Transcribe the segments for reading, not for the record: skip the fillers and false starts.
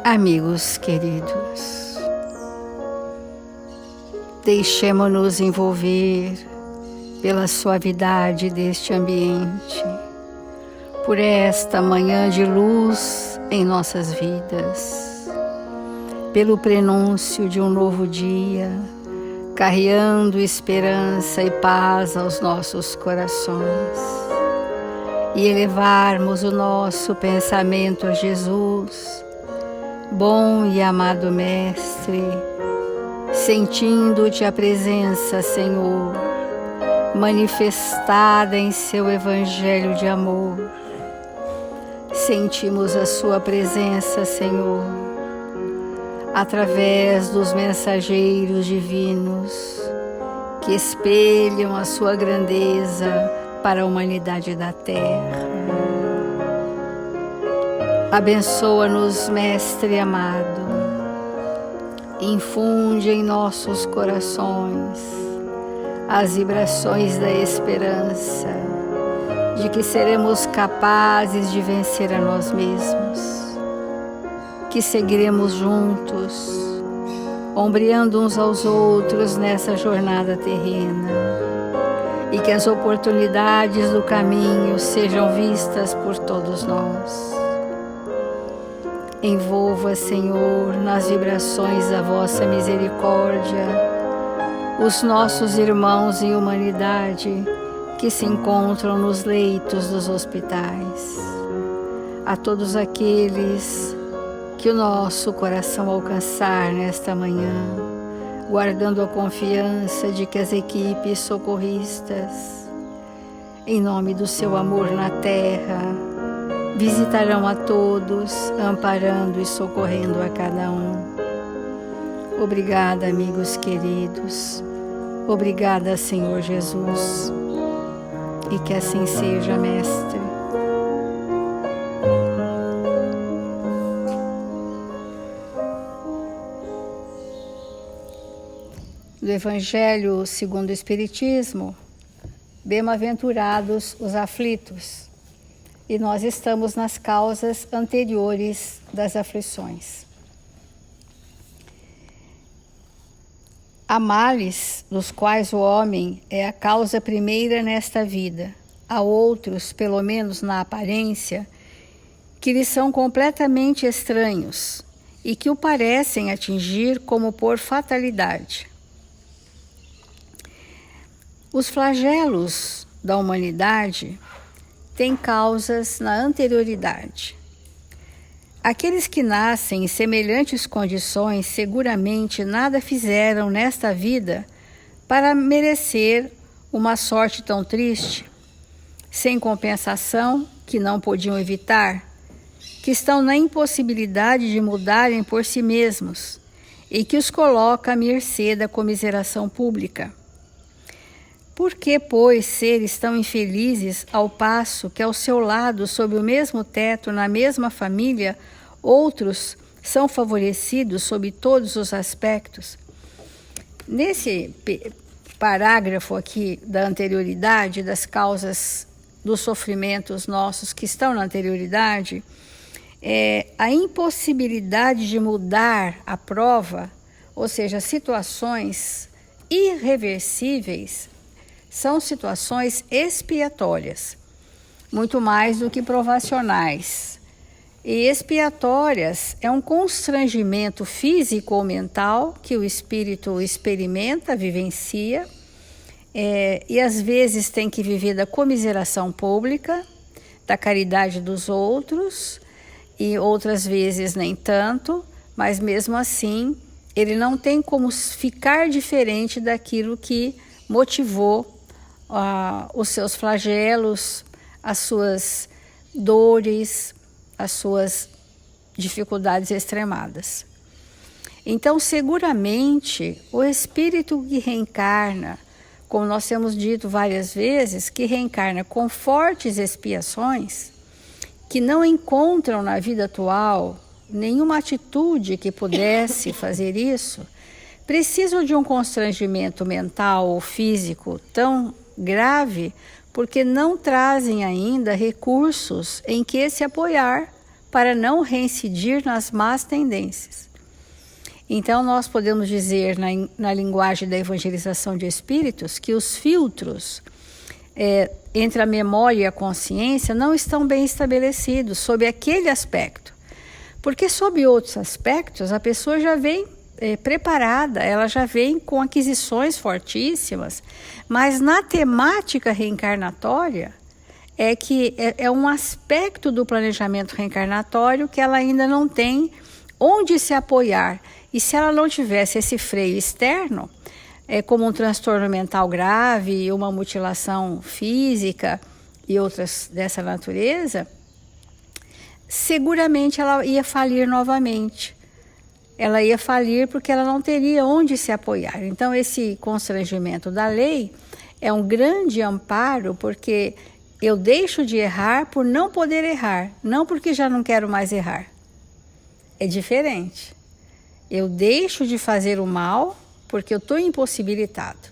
Amigos queridos, deixemo-nos envolver pela suavidade deste ambiente, por esta manhã de luz em nossas vidas, pelo prenúncio de um novo dia, carreando esperança e paz aos nossos corações, e elevarmos o nosso pensamento a Jesus, bom e amado Mestre, sentindo-te a presença, Senhor, manifestada em seu Evangelho de amor. Sentimos a sua presença, Senhor, através dos mensageiros divinos que espelham a sua grandeza para a humanidade da terra. Abençoa-nos, Mestre amado, infunde em nossos corações as vibrações da esperança, de que seremos capazes de vencer a nós mesmos, que seguiremos juntos, ombreando uns aos outros nessa jornada terrena, e que as oportunidades do caminho sejam vistas por todos nós. Envolva, Senhor, nas vibrações da vossa misericórdia, os nossos irmãos em humanidade que se encontram nos leitos dos hospitais, a todos aqueles que o nosso coração alcançar nesta manhã, guardando a confiança de que as equipes socorristas, em nome do seu amor na terra, visitarão a todos, amparando e socorrendo a cada um. Obrigada, amigos queridos. Obrigada, Senhor Jesus. E que assim seja, Mestre. Do Evangelho segundo o Espiritismo, bem-aventurados os aflitos. E nós estamos nas causas anteriores das aflições. Há males dos quais o homem é a causa primeira nesta vida. Há outros, pelo menos na aparência, que lhe são completamente estranhos e que o parecem atingir como por fatalidade. Os flagelos da humanidade têm causas na anterioridade. Aqueles que nascem em semelhantes condições seguramente nada fizeram nesta vida para merecer uma sorte tão triste, sem compensação, que não podiam evitar, que estão na impossibilidade de mudarem por si mesmos e que os coloca à mercê da comiseração pública. Por que, pois, seres tão infelizes ao passo que ao seu lado, sob o mesmo teto, na mesma família, outros são favorecidos sob todos os aspectos? Nesse parágrafo aqui da anterioridade, das causas dos sofrimentos nossos que estão na anterioridade, a impossibilidade de mudar a prova, ou seja, situações irreversíveis, são situações expiatórias, muito mais do que provacionais. E expiatórias é um constrangimento físico ou mental que o espírito experimenta, vivencia, e às vezes tem que viver da comiseração pública, da caridade dos outros, e outras vezes nem tanto, mas mesmo assim ele não tem como ficar diferente daquilo que motivou os seus flagelos, as suas dores, as suas dificuldades extremadas. Então, seguramente, o espírito que reencarna, como nós temos dito várias vezes, que reencarna com fortes expiações, que não encontram na vida atual nenhuma atitude que pudesse fazer isso, precisam de um constrangimento mental ou físico tão grave porque não trazem ainda recursos em que se apoiar para não reincidir nas más tendências. Então, nós podemos dizer, na linguagem da evangelização de espíritos, que os filtros entre a memória e a consciência não estão bem estabelecidos sob aquele aspecto. Porque sob outros aspectos, a pessoa já vem preparada, ela já vem com aquisições fortíssimas, mas na temática reencarnatória, é um aspecto do planejamento reencarnatório que ela ainda não tem onde se apoiar. E se ela não tivesse esse freio externo, como um transtorno mental grave, uma mutilação física e outras dessa natureza, seguramente ela ia falir novamente. Ela ia falir porque ela não teria onde se apoiar. Então, esse constrangimento da lei é um grande amparo, porque eu deixo de errar por não poder errar, não porque já não quero mais errar. É diferente. Eu deixo de fazer o mal porque eu estou impossibilitado,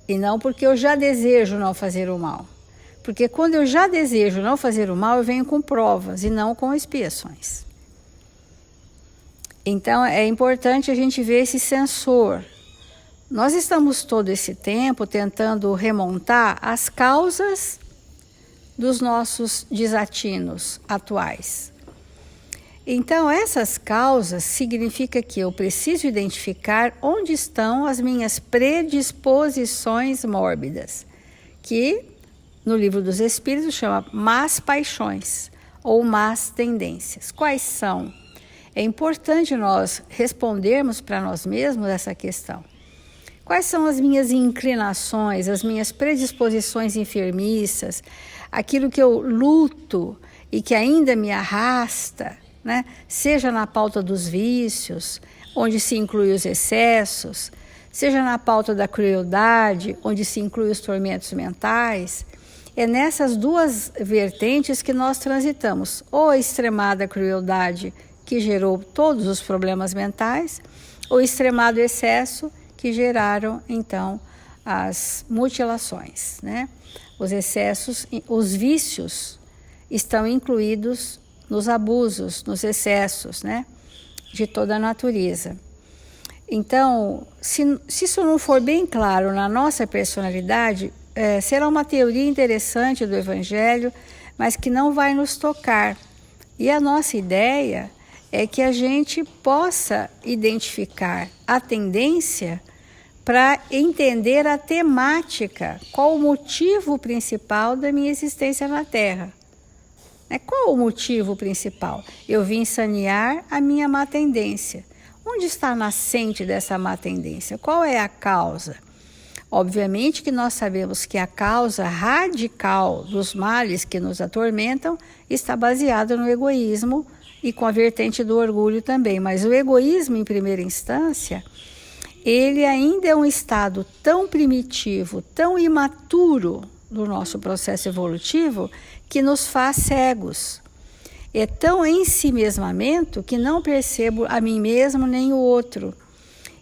e não porque eu já desejo não fazer o mal. Porque quando eu já desejo não fazer o mal, eu venho com provas e não com expiações. Então, é importante a gente ver esse sensor. Nós estamos todo esse tempo tentando remontar as causas dos nossos desatinos atuais. Então, essas causas significa que eu preciso identificar onde estão as minhas predisposições mórbidas, que no Livro dos Espíritos chama más paixões ou más tendências. Quais são? É importante nós respondermos para nós mesmos essa questão. Quais são as minhas inclinações, as minhas predisposições enfermiças, aquilo que eu luto e que ainda me arrasta, né? Seja na pauta dos vícios, onde se inclui os excessos, seja na pauta da crueldade, onde se inclui os tormentos mentais. É nessas duas vertentes que nós transitamos, ou a extremada crueldade, que gerou todos os problemas mentais, ou o extremado excesso, que geraram, então, as mutilações, né? Os excessos, os vícios estão incluídos nos abusos, nos excessos, né? De toda a natureza. Então, se isso não for bem claro na nossa personalidade, será uma teoria interessante do Evangelho, mas que não vai nos tocar. E a nossa ideia é que a gente possa identificar a tendência para entender a temática, qual o motivo principal da minha existência na Terra. Qual o motivo principal? Eu vim sanear a minha má tendência. Onde está a nascente dessa má tendência? Qual é a causa? Obviamente que nós sabemos que a causa radical dos males que nos atormentam está baseada no egoísmo e com a vertente do orgulho também. Mas o egoísmo, em primeira instância, ele ainda é um estado tão primitivo, tão imaturo do nosso processo evolutivo, que nos faz cegos. É tão ensimesmamento que não percebo a mim mesmo nem o outro.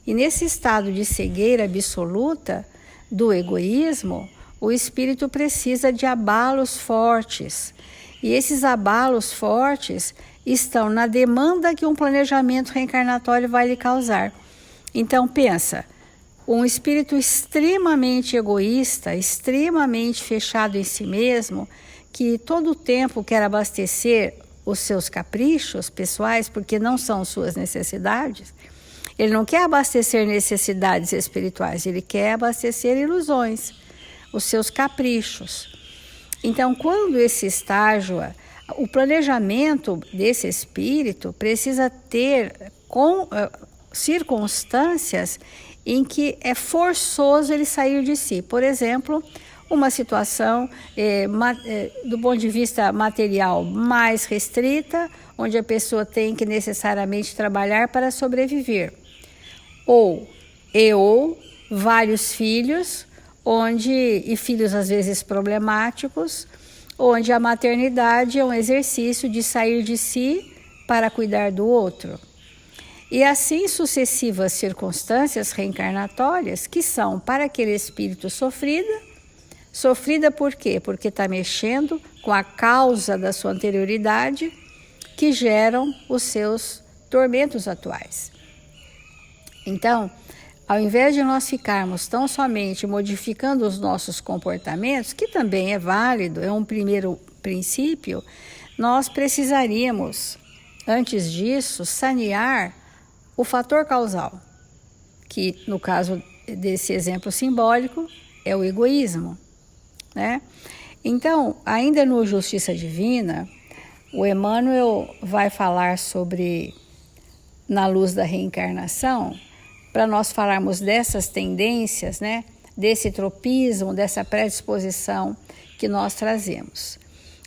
E nesse estado de cegueira absoluta do egoísmo, o espírito precisa de abalos fortes. E esses abalos fortes estão na demanda que um planejamento reencarnatório vai lhe causar. Então pensa, um espírito extremamente egoísta, extremamente fechado em si mesmo, que todo o tempo quer abastecer os seus caprichos pessoais, porque não são suas necessidades. Ele não quer abastecer necessidades espirituais, ele quer abastecer ilusões, os seus caprichos. Então, quando esse estágio, o planejamento desse espírito precisa ter circunstâncias em que é forçoso ele sair de si. Por exemplo, uma situação do ponto de vista material mais restrita, onde a pessoa tem que necessariamente trabalhar para sobreviver. Ou vários filhos, e filhos às vezes problemáticos, onde a maternidade é um exercício de sair de si para cuidar do outro. E assim sucessivas circunstâncias reencarnatórias que são para aquele espírito sofrida por quê? Porque está mexendo com a causa da sua anterioridade que geram os seus tormentos atuais. Então, ao invés de nós ficarmos tão somente modificando os nossos comportamentos, que também é válido, é um primeiro princípio, nós precisaríamos, antes disso, sanear o fator causal, que no caso desse exemplo simbólico é o egoísmo, né? Então, ainda no Justiça Divina, o Emmanuel vai falar sobre, na luz da reencarnação, para nós falarmos dessas tendências, né? Desse tropismo, dessa predisposição que nós trazemos.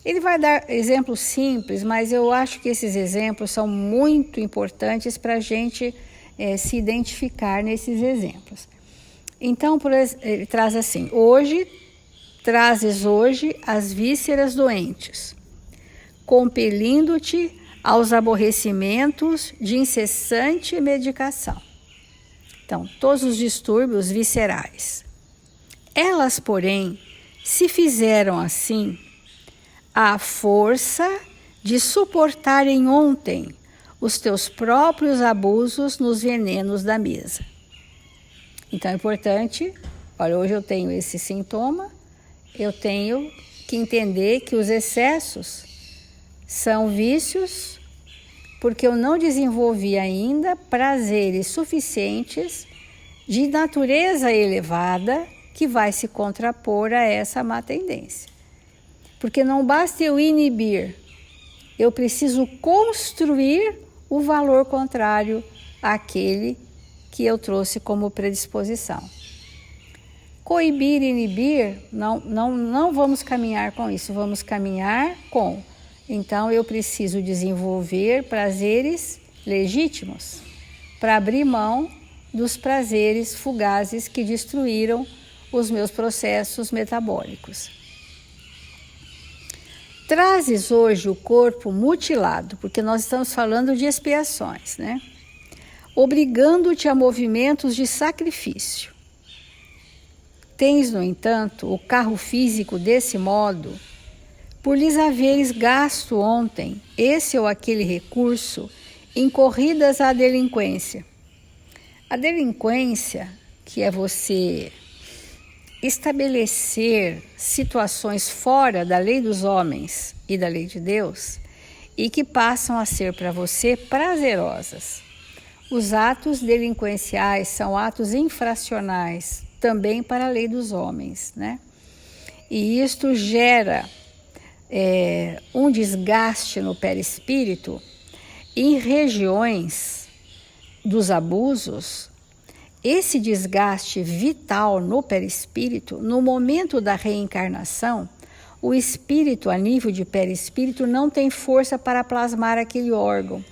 Ele vai dar exemplos simples, mas eu acho que esses exemplos são muito importantes para a gente se identificar nesses exemplos. Então, ele traz assim: trazes hoje as vísceras doentes, compelindo-te aos aborrecimentos de incessante medicação. Então, todos os distúrbios viscerais. Elas, porém, se fizeram assim à força de suportarem ontem os teus próprios abusos nos venenos da mesa. Então é importante, olha, hoje eu tenho esse sintoma, eu tenho que entender que os excessos são vícios porque eu não desenvolvi ainda prazeres suficientes de natureza elevada que vai se contrapor a essa má tendência. Porque não basta eu inibir, eu preciso construir o valor contrário àquele que eu trouxe como predisposição. Coibir e inibir, não vamos caminhar com isso, vamos caminhar com. Então eu preciso desenvolver prazeres legítimos para abrir mão dos prazeres fugazes que destruíram os meus processos metabólicos. Trazes hoje o corpo mutilado, porque nós estamos falando de expiações, né? Obrigando-te a movimentos de sacrifício. Tens, no entanto, o carro físico desse modo, por lhes haveres gasto ontem esse ou aquele recurso em corridas à delinquência. A delinquência, que é você estabelecer situações fora da lei dos homens e da lei de Deus e que passam a ser para você prazerosas. Os atos delinquenciais são atos infracionais também para a lei dos homens, né? E isto gera um desgaste no perispírito em regiões dos abusos. Esse desgaste vital no perispírito, no momento da reencarnação, o espírito, a nível de perispírito, não tem força para plasmar aquele órgão.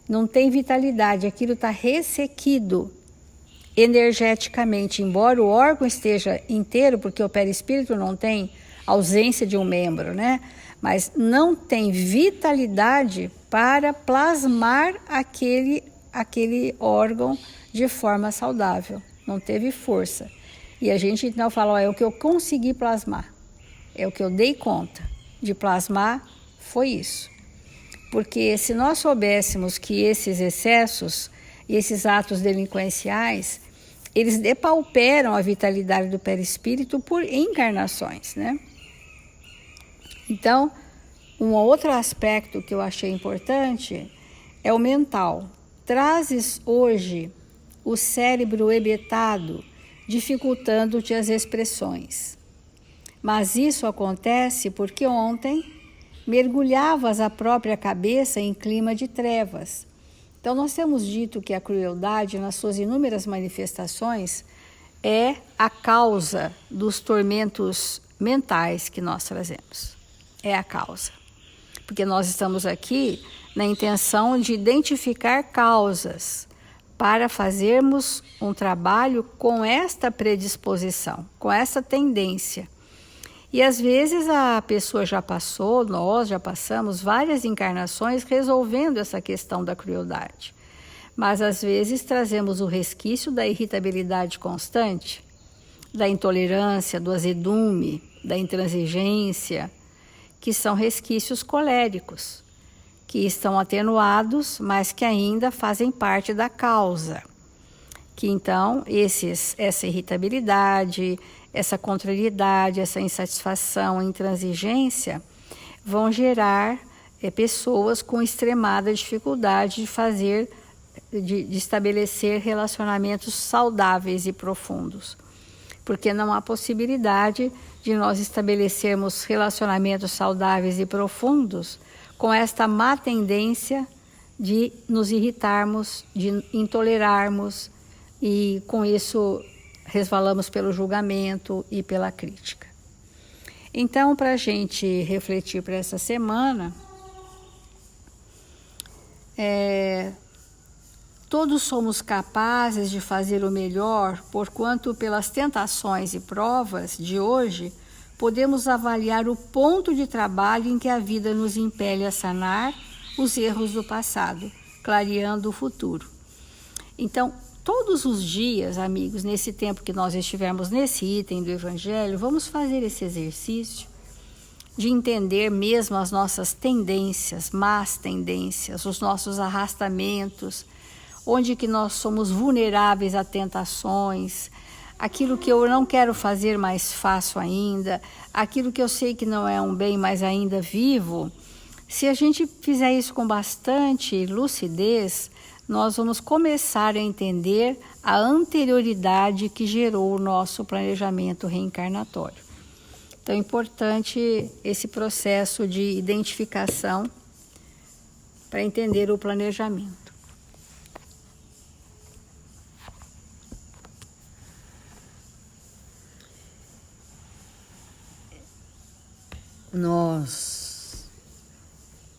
Não tem vitalidade, aquilo está ressequido energeticamente, embora o órgão esteja inteiro, porque o perispírito não tem ausência de um membro, né? Mas não tem vitalidade para plasmar aquele órgão de forma saudável, não teve força. E a gente então fala, é o que eu consegui plasmar, é o que eu dei conta de plasmar, foi isso. Porque se nós soubéssemos que esses excessos e esses atos delinquenciais, eles depauperam a vitalidade do perispírito por encarnações, né? Então, um outro aspecto que eu achei importante é o mental. Trazes hoje o cérebro hebetado, dificultando-te as expressões. Mas isso acontece porque ontem mergulhavas a própria cabeça em clima de trevas. Então nós temos dito que a crueldade, nas suas inúmeras manifestações, é a causa dos tormentos mentais que nós trazemos. É a causa. Porque nós estamos aqui na intenção de identificar causas para fazermos um trabalho com esta predisposição, com essa tendência. E às vezes a pessoa já passou, nós já passamos várias encarnações resolvendo essa questão da crueldade. Mas às vezes trazemos o resquício da irritabilidade constante, da intolerância, do azedume, da intransigência, que são resquícios coléricos, que estão atenuados, mas que ainda fazem parte da causa. Que então essa irritabilidade, essa contrariedade, essa insatisfação, intransigência vão gerar pessoas com extremada dificuldade de estabelecer relacionamentos saudáveis e profundos. Porque não há possibilidade de nós estabelecermos relacionamentos saudáveis e profundos com esta má tendência de nos irritarmos, de intolerarmos, e com isso resvalamos pelo julgamento e pela crítica. Então, para a gente refletir para essa semana, todos somos capazes de fazer o melhor, porquanto pelas tentações e provas de hoje, podemos avaliar o ponto de trabalho em que a vida nos impele a sanar os erros do passado, clareando o futuro. Então, todos os dias, amigos, nesse tempo que nós estivermos nesse item do Evangelho, vamos fazer esse exercício de entender mesmo as nossas tendências, más tendências, os nossos arrastamentos, onde que nós somos vulneráveis a tentações, aquilo que eu não quero fazer, mas faço ainda, aquilo que eu sei que não é um bem, mas ainda vivo. Se a gente fizer isso com bastante lucidez, nós vamos começar a entender a anterioridade que gerou o nosso planejamento reencarnatório. Então é importante esse processo de identificação para entender o planejamento. Nós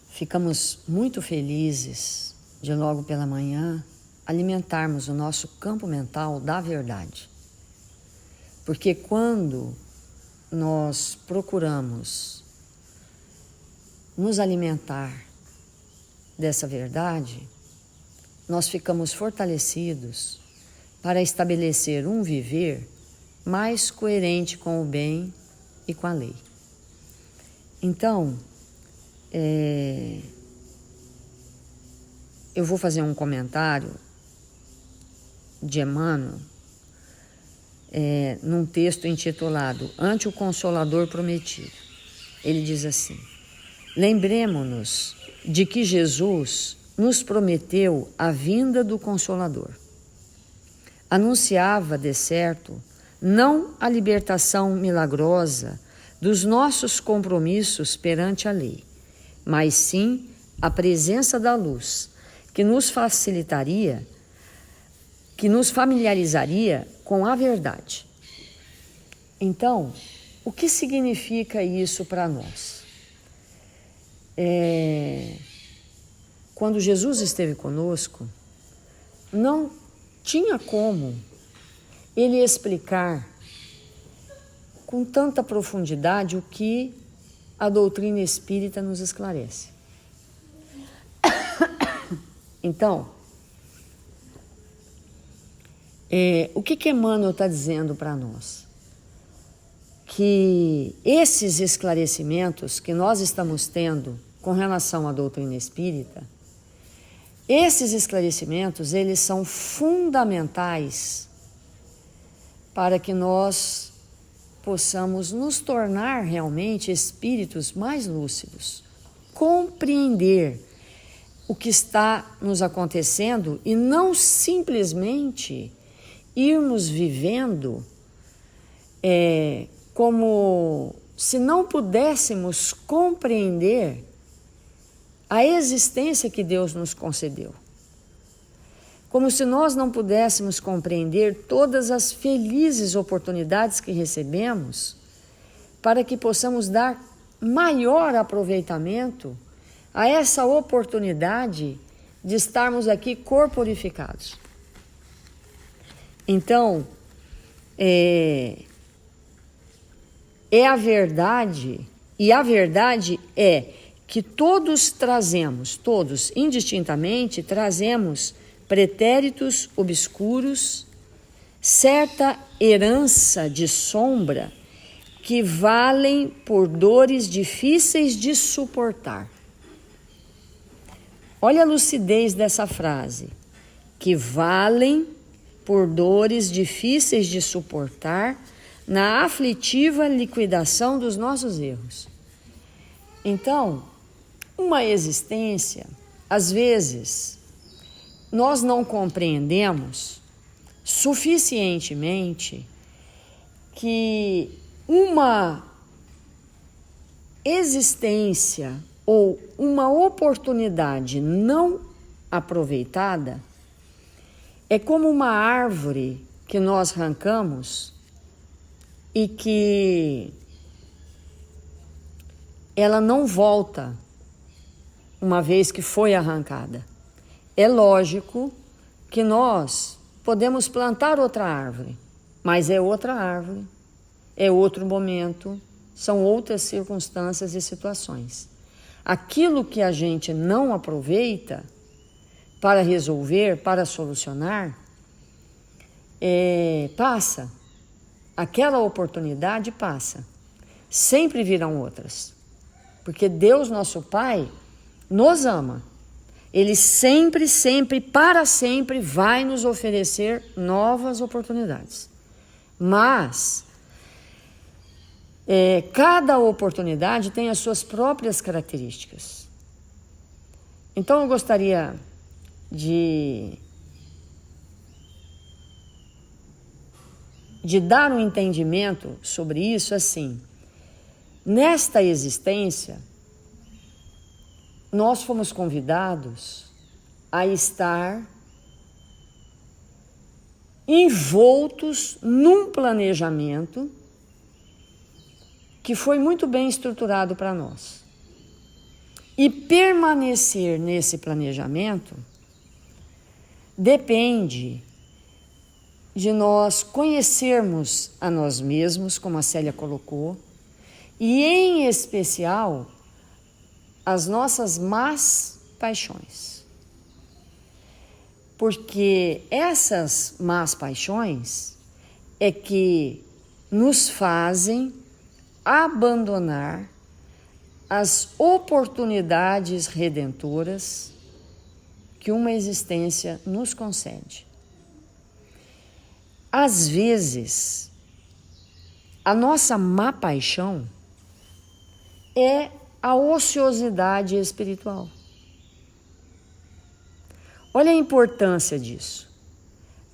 ficamos muito felizes de logo pela manhã alimentarmos o nosso campo mental da verdade. Porque quando nós procuramos nos alimentar dessa verdade, nós ficamos fortalecidos para estabelecer um viver mais coerente com o bem e com a lei. Então, eu vou fazer um comentário de Emmanuel num texto intitulado Ante o Consolador Prometido. Ele diz assim: lembremo-nos de que Jesus nos prometeu a vinda do Consolador. Anunciava, de certo, não a libertação milagrosa dos nossos compromissos perante a lei, mas sim a presença da luz, que nos facilitaria, que nos familiarizaria com a verdade. Então, o que significa isso para nós? Quando Jesus esteve conosco, não tinha como ele explicar com tanta profundidade o que a doutrina espírita nos esclarece. Então, o que Emmanuel está dizendo para nós? Que esses esclarecimentos que nós estamos tendo com relação à doutrina espírita, esses esclarecimentos, eles são fundamentais para que nós possamos nos tornar realmente espíritos mais lúcidos, compreender o que está nos acontecendo e não simplesmente irmos vivendo como se não pudéssemos compreender a existência que Deus nos concedeu. Como se nós não pudéssemos compreender todas as felizes oportunidades que recebemos para que possamos dar maior aproveitamento a essa oportunidade de estarmos aqui corporificados. Então, é a verdade, e a verdade é que todos trazemos, todos indistintamente trazemos pretéritos obscuros, certa herança de sombra que valem por dores difíceis de suportar. Olha a lucidez dessa frase, que valem por dores difíceis de suportar na aflitiva liquidação dos nossos erros. Então, uma existência, às vezes, nós não compreendemos suficientemente que uma existência ou uma oportunidade não aproveitada é como uma árvore que nós arrancamos e que ela não volta uma vez que foi arrancada. É lógico que nós podemos plantar outra árvore, mas é outra árvore, é outro momento, são outras circunstâncias e situações. Aquilo que a gente não aproveita para resolver, para solucionar, passa. Aquela oportunidade passa. Sempre virão outras. Porque Deus, nosso Pai, nos ama. Ele sempre, sempre, para sempre vai nos oferecer novas oportunidades. Mas cada oportunidade tem as suas próprias características. Então eu gostaria de dar um entendimento sobre isso assim. Nesta existência, nós fomos convidados a estar envoltos num planejamento que foi muito bem estruturado para nós. E permanecer nesse planejamento depende de nós conhecermos a nós mesmos, como a Célia colocou, e em especial as nossas más paixões. Porque essas más paixões é que nos fazem abandonar as oportunidades redentoras que uma existência nos concede. Às vezes, a nossa má paixão é a ociosidade espiritual. Olha a importância disso.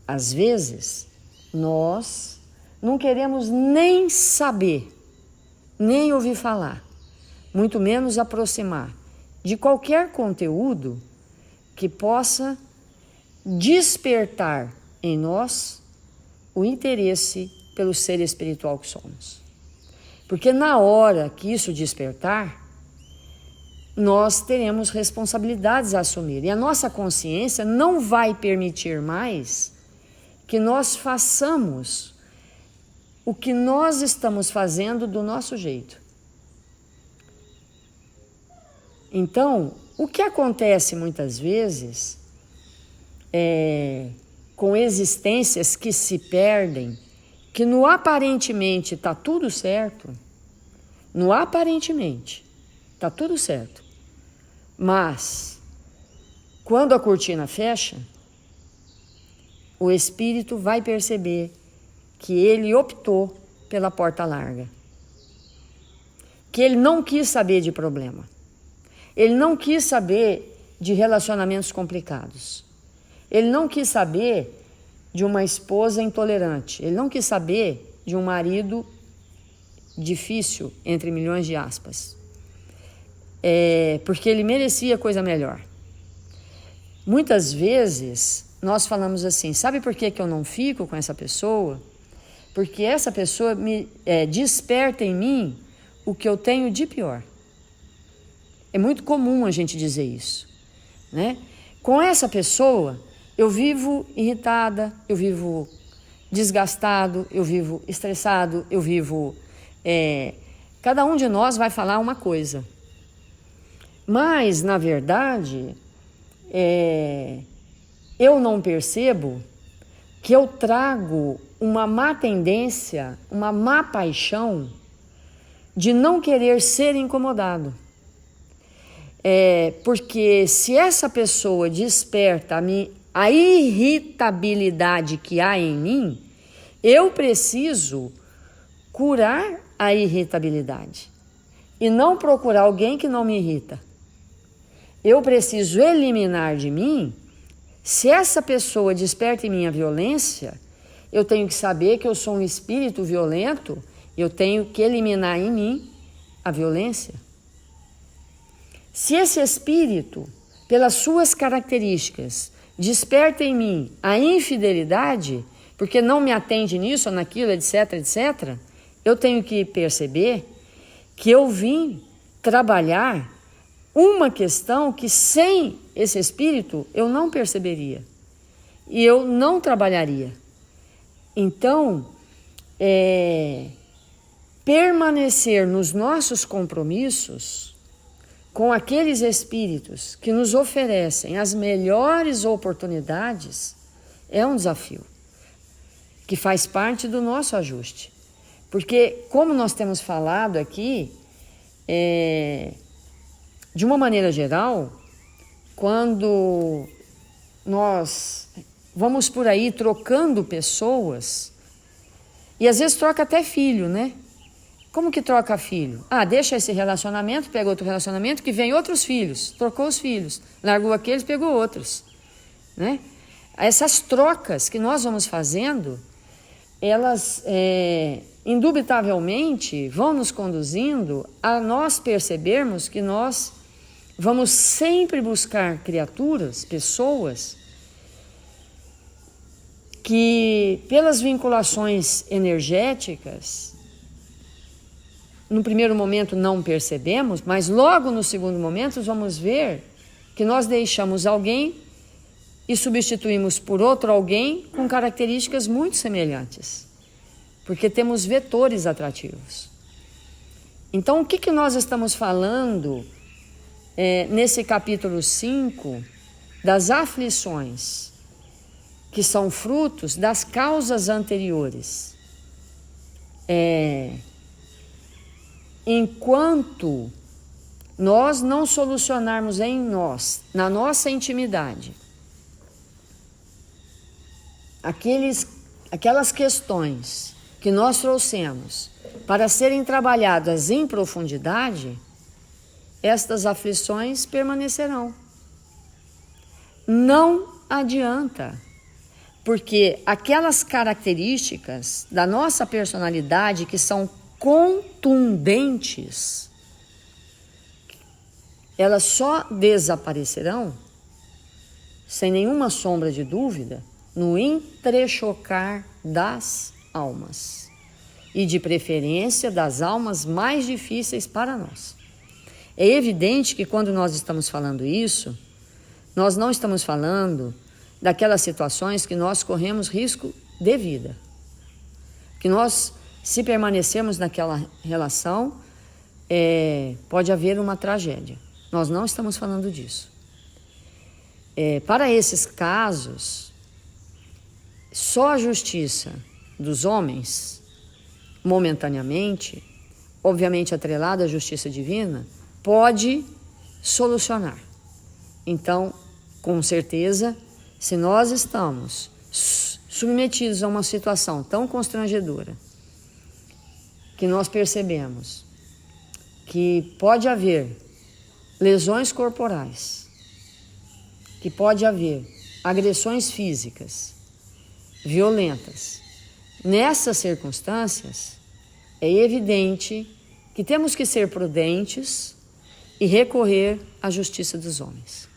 Às vezes, nós não queremos nem saber, nem ouvir falar, muito menos aproximar de qualquer conteúdo que possa despertar em nós o interesse pelo ser espiritual que somos. Porque na hora que isso despertar, nós teremos responsabilidades a assumir. E a nossa consciência não vai permitir mais que nós façamos o que nós estamos fazendo do nosso jeito. Então, o que acontece muitas vezes com existências que se perdem, que no aparentemente está tudo certo, no aparentemente está tudo certo, mas quando a cortina fecha, o espírito vai perceber que ele optou pela porta larga, que ele não quis saber de problema, ele não quis saber de relacionamentos complicados, ele não quis saber de uma esposa intolerante, ele não quis saber de um marido difícil, entre milhões de aspas, porque ele merecia coisa melhor. Muitas vezes nós falamos assim, sabe por que eu não fico com essa pessoa? Porque essa pessoa desperta em mim o que eu tenho de pior. É muito comum a gente dizer isso, né? Com essa pessoa, eu vivo irritada, eu vivo desgastado, eu vivo estressado, eu vivo Cada um de nós vai falar uma coisa. Mas, na verdade, eu não percebo que eu trago uma má tendência, uma má paixão de não querer ser incomodado. Porque se essa pessoa desperta a irritabilidade que há em mim, eu preciso curar a irritabilidade e não procurar alguém que não me irrita. Eu preciso eliminar de mim. Se essa pessoa desperta em mim a violência, eu tenho que saber que eu sou um espírito violento, eu tenho que eliminar em mim a violência. Se esse espírito, pelas suas características, desperta em mim a infidelidade, porque não me atende nisso ou naquilo, etc, etc, eu tenho que perceber que eu vim trabalhar uma questão que sem esse espírito eu não perceberia e eu não trabalharia. Então, permanecer nos nossos compromissos com aqueles espíritos que nos oferecem as melhores oportunidades é um desafio que faz parte do nosso ajuste. Porque, como nós temos falado aqui, de uma maneira geral, quando nós vamos por aí trocando pessoas, e às vezes troca até filho, né? Como que troca filho? Deixa esse relacionamento, pega outro relacionamento, que vem outros filhos, trocou os filhos, largou aqueles, pegou outros, né? Essas trocas que nós vamos fazendo, elas indubitavelmente vão nos conduzindo a nós percebermos que nós vamos sempre buscar criaturas, pessoas, que pelas vinculações energéticas, no primeiro momento não percebemos, mas logo no segundo momento vamos ver que nós deixamos alguém e substituímos por outro alguém com características muito semelhantes, porque temos vetores atrativos. Então, o que nós estamos falando nesse capítulo 5 das aflições, que são frutos das causas anteriores? Enquanto nós não solucionarmos em nós, na nossa intimidade, aquelas questões que nós trouxemos para serem trabalhadas em profundidade, estas aflições permanecerão. Não adianta, porque aquelas características da nossa personalidade que são contundentes, elas só desaparecerão, sem nenhuma sombra de dúvida, no entrechocar das almas, e de preferência das almas mais difíceis para nós. É evidente que quando nós estamos falando isso, nós não estamos falando daquelas situações que nós corremos risco de vida, que nós, se permanecermos naquela relação, pode haver uma tragédia. Nós não estamos falando disso. Para esses casos, só a justiça dos homens, momentaneamente, obviamente atrelada à justiça divina, pode solucionar. Então, com certeza, se nós estamos submetidos a uma situação tão constrangedora, que nós percebemos que pode haver lesões corporais, que pode haver agressões físicas violentas, nessas circunstâncias, é evidente que temos que ser prudentes e recorrer à justiça dos homens.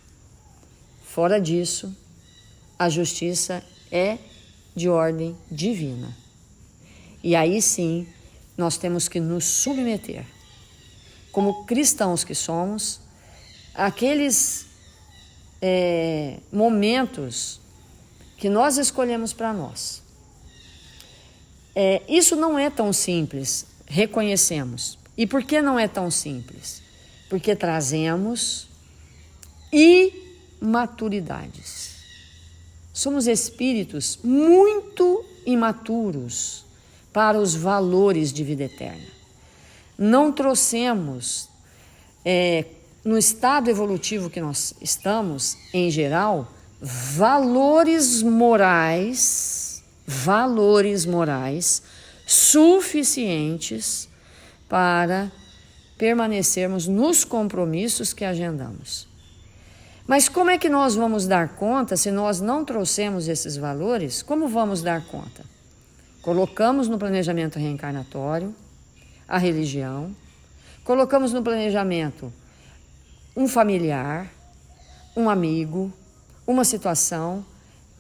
Fora disso, a justiça é de ordem divina. E aí sim, nós temos que nos submeter, como cristãos que somos, àqueles momentos que nós escolhemos para nós. Isso não é tão simples. reconhecemos. E por que não é tão simples? Porque trazemos imaturidades. Somos espíritos muito imaturos para os valores de vida eterna. Não trouxemos, no estado evolutivo que nós estamos, em geral, valores morais suficientes para permanecermos nos compromissos que agendamos. Mas como é que nós vamos dar conta se nós não trouxemos esses valores? Como vamos dar conta? Colocamos no planejamento reencarnatório a religião, colocamos no planejamento um familiar, um amigo, uma situação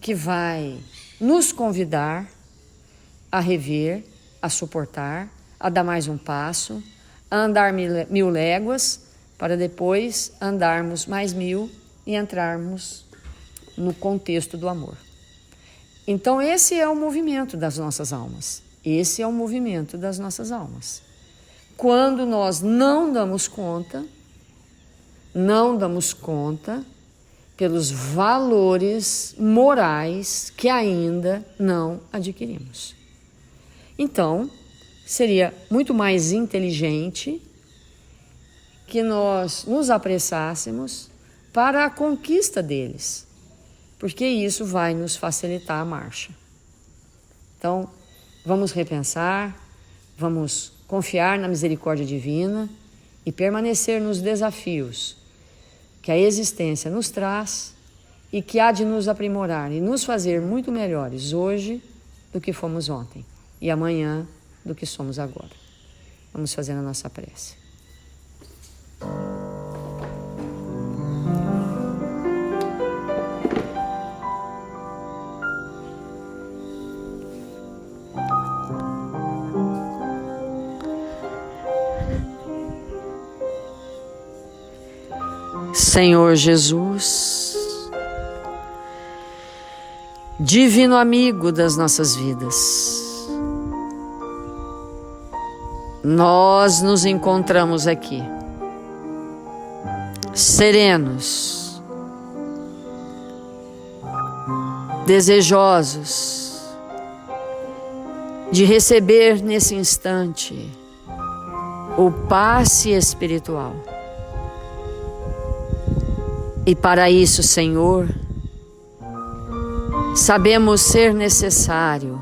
que vai nos convidar a rever, a suportar, a dar mais um passo, a andar 1000 léguas, para depois andarmos mais 1000 e entrarmos no contexto do amor. Então esse é o movimento das nossas almas. Esse é o movimento das nossas almas. Quando nós não damos conta pelos valores morais que ainda não adquirimos. Então, seria muito mais inteligente que nós nos apressássemos para a conquista deles, porque isso vai nos facilitar a marcha. Então, vamos repensar, vamos confiar na misericórdia divina e permanecer nos desafios que a existência nos traz e que há de nos aprimorar e nos fazer muito melhores hoje do que fomos ontem e amanhã do que somos agora. Vamos fazer a nossa prece. Senhor Jesus, divino amigo das nossas vidas, nós nos encontramos aqui, serenos, desejosos de receber nesse instante o passe espiritual. E para isso, Senhor, sabemos ser necessário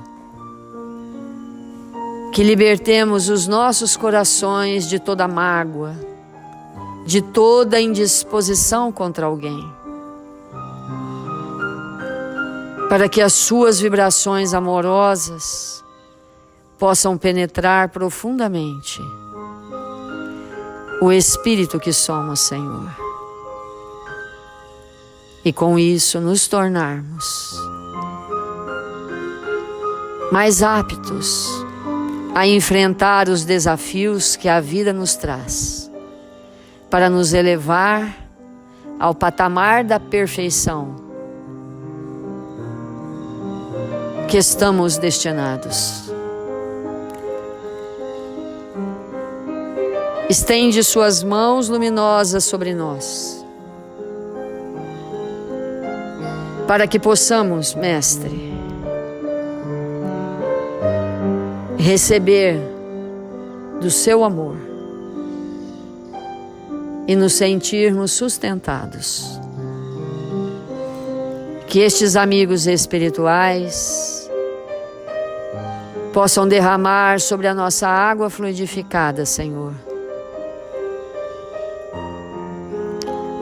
que libertemos os nossos corações de toda mágoa, de toda indisposição contra alguém, para que as suas vibrações amorosas possam penetrar profundamente o espírito que somos, Senhor. E com isso nos tornarmos mais aptos a enfrentar os desafios que a vida nos traz, para nos elevar ao patamar da perfeição que estamos destinados. Estende suas mãos luminosas sobre nós, para que possamos, Mestre, receber do seu amor e nos sentirmos sustentados. Que estes amigos espirituais possam derramar sobre a nossa água fluidificada, Senhor,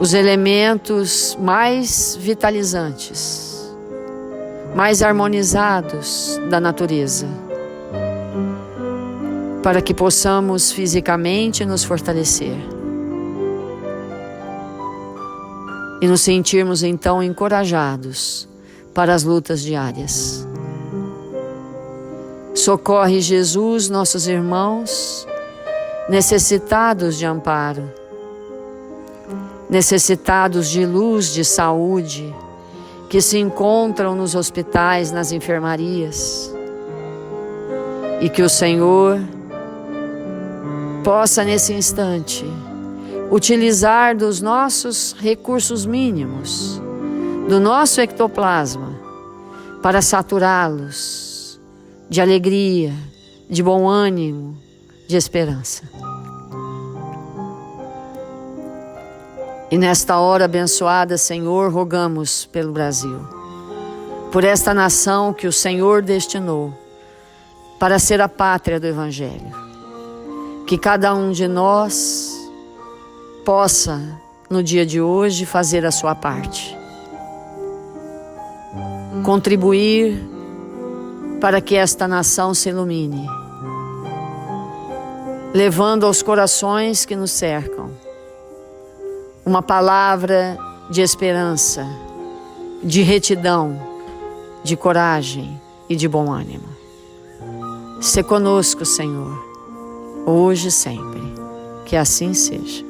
os elementos mais vitalizantes, mais harmonizados da natureza, para que possamos fisicamente nos fortalecer e nos sentirmos então encorajados para as lutas diárias. Socorre, Jesus, nossos irmãos necessitados de amparo, necessitados de luz, de saúde, que se encontram nos hospitais, nas enfermarias, e que o Senhor possa nesse instante utilizar dos nossos recursos mínimos, do nosso ectoplasma, para saturá-los de alegria, de bom ânimo, de esperança. E nesta hora abençoada, Senhor, rogamos pelo Brasil, por esta nação que o Senhor destinou para ser a pátria do Evangelho. Que cada um de nós possa, no dia de hoje, fazer a sua parte. Contribuir para que esta nação se ilumine, levando aos corações que nos cercam uma palavra de esperança, de retidão, de coragem e de bom ânimo. Se conosco, Senhor, hoje e sempre. Que assim seja.